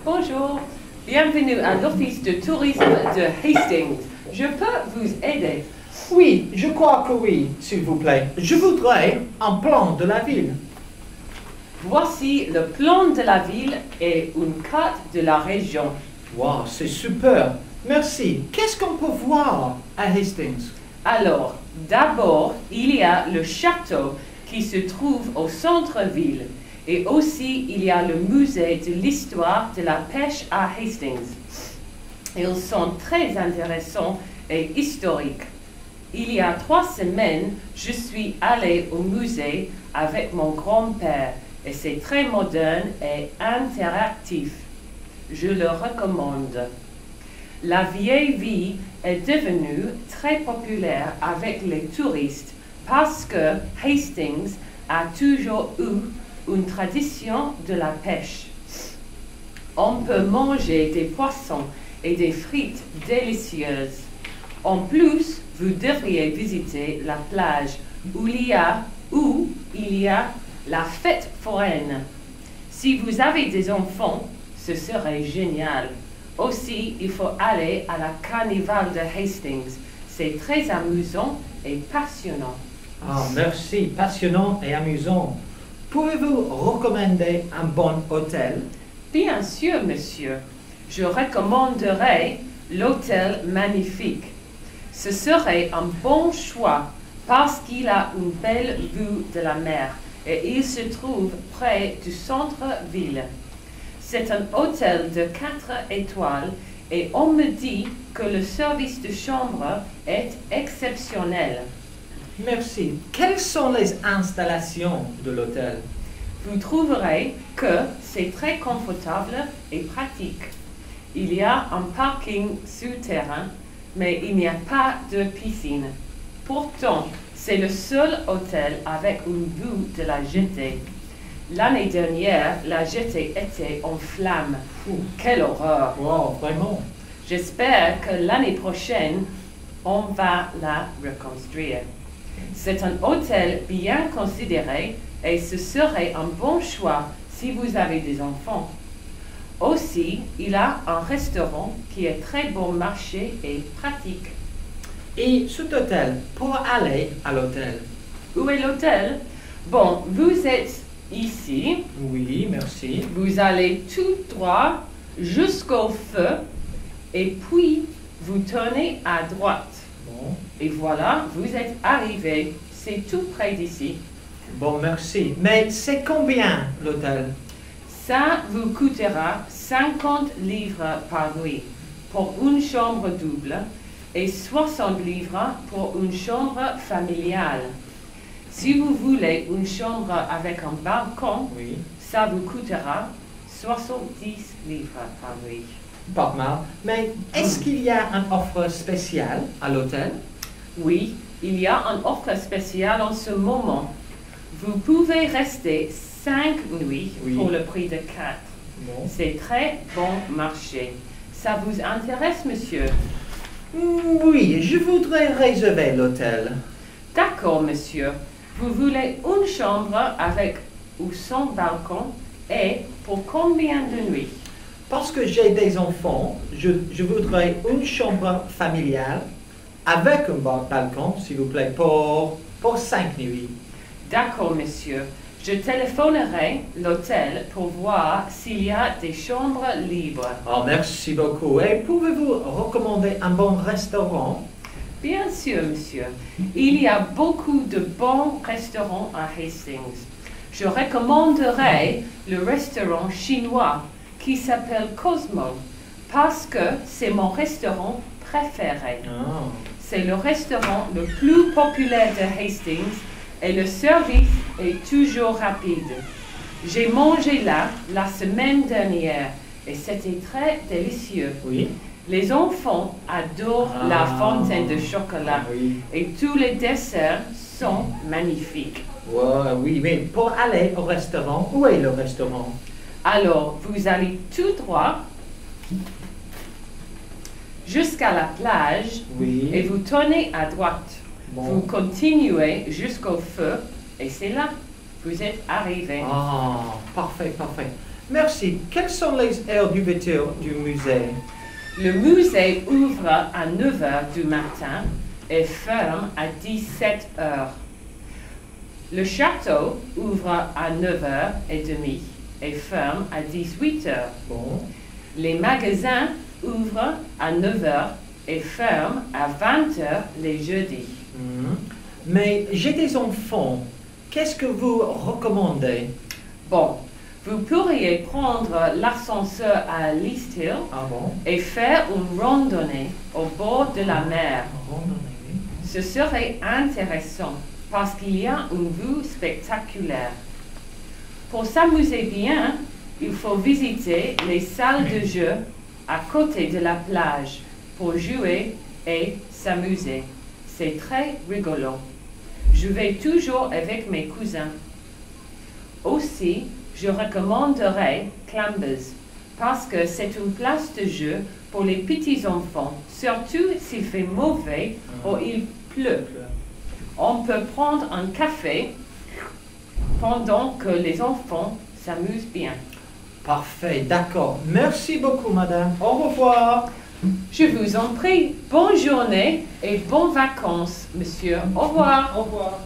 Bonjour, bienvenue à l'office de tourisme de Hastings. Je peux vous aider? Oui, je crois que oui, s'il vous plaît. Je voudrais un plan de la ville. Voici le plan de la ville et une carte de la région. Wow, c'est super. Merci. Qu'est-ce qu'on peut voir à Hastings? Alors, d'abord, il y a le château qui se trouve au centre-ville. Et aussi, il y a le musée de l'histoire de la pêche à Hastings. Ils sont très intéressants et historiques. Il y a 3 semaines, je suis allée au musée avec mon grand-père et c'est très moderne et interactif. Je le recommande. La vieille ville est devenue très populaire avec les touristes parce que Hastings a toujours eu une tradition de la pêche. On peut manger des poissons et des frites délicieuses. En plus, vous devriez visiter la plage où il y a la fête foraine. Si vous avez des enfants, ce serait génial. Aussi, il faut aller à la carnival de Hastings. C'est très amusant et passionnant. Ah, merci. Passionnant et amusant. Pouvez-vous recommander un bon hôtel? Bien sûr, monsieur. Je recommanderais l'hôtel Magnifique. Ce serait un bon choix parce qu'il a une belle vue de la mer et il se trouve près du centre-ville. C'est un hôtel de 4 étoiles et on me dit que le service de chambre est exceptionnel. Merci. Quelles sont les installations de l'hôtel? Vous trouverez que c'est très confortable et pratique. Il y a un parking souterrain, mais il n'y a pas de piscine. Pourtant, c'est le seul hôtel avec une vue de la jetée. L'année dernière, la jetée était en flammes. Quelle horreur! Wow, vraiment. J'espère que l'année prochaine, on va la reconstruire. C'est un hôtel bien considéré et ce serait un bon choix si vous avez des enfants. Aussi, il a un restaurant qui est très bon marché et pratique. Et cet hôtel, pour aller à l'hôtel? Où est l'hôtel? Bon, vous êtes ici. Oui, merci. Vous allez tout droit jusqu'au feu et puis vous tournez à droite. Bon. Et voilà, vous êtes arrivé. C'est tout près d'ici. Bon, merci. Mais c'est combien l'hôtel? Ça vous coûtera 50 livres par nuit pour une chambre double et 60 livres pour une chambre familiale. Si vous voulez une chambre avec un balcon, Oui. ça vous coûtera 70 livres par nuit. Pas mal. Mais est-ce qu'il y a une offre spéciale à l'hôtel? Oui, il y a une offre spéciale en ce moment. Vous pouvez rester 5 nuits pour le prix de 4. Bon. C'est très bon marché. Ça vous intéresse, monsieur? Oui, je voudrais réserver l'hôtel. D'accord, monsieur. Vous voulez une chambre avec ou sans balcon et pour combien de nuits? Parce que j'ai des enfants, je voudrais une chambre familiale avec un balcon, s'il vous plaît, pour 5 nuits. D'accord, monsieur. Je téléphonerai l'hôtel pour voir s'il y a des chambres libres. Oh, merci beaucoup. Et pouvez-vous recommander un bon restaurant? Bien sûr, monsieur. Il y a beaucoup de bons restaurants à Hastings. Je recommanderais le restaurant chinois qui s'appelle Cosmo parce que c'est mon restaurant préféré. Oh. C'est le restaurant le plus populaire de Hastings et le service est toujours rapide. J'ai mangé là la semaine dernière et c'était très délicieux. Oui. Les enfants adorent la fontaine de chocolat Oui. et tous les desserts sont magnifiques. Ouais, oui, mais pour aller au restaurant, où est le restaurant? Alors, vous allez tout droit jusqu'à la plage Oui. et vous tournez à droite. Bon. Vous continuez jusqu'au feu et c'est là. Vous êtes arrivé. Ah, parfait, parfait. Merci. Quelles sont les heures d'ouverture du musée? Le musée ouvre à 9 heures du matin et ferme à 17 heures. Le château ouvre à 9h30 et ferme à 18 heures. Bon. Les magasins ouvrent à 9 heures et ferment à 20 heures les jeudis. Mais j'ai des enfants. Qu'est-ce que vous recommandez? Bon, vous pourriez prendre l'ascenseur à l'East Hill Ah bon? et faire une randonnée au bord de la mer. Randonnée. Ce serait intéressant parce qu'il y a une vue spectaculaire. Pour s'amuser bien, il faut visiter les salles de jeu à côté de la plage pour jouer et s'amuser. C'est très rigolo. Je vais toujours avec mes cousins. Aussi, je recommanderais Clambers parce que c'est une place de jeu pour les petits-enfants, surtout s'il fait mauvais ou il pleut. On peut prendre un café pendant que les enfants s'amusent bien. Parfait, d'accord. Merci beaucoup, madame. Au revoir. Je vous en prie, bonne journée et bonnes vacances, monsieur. Au revoir. Au revoir.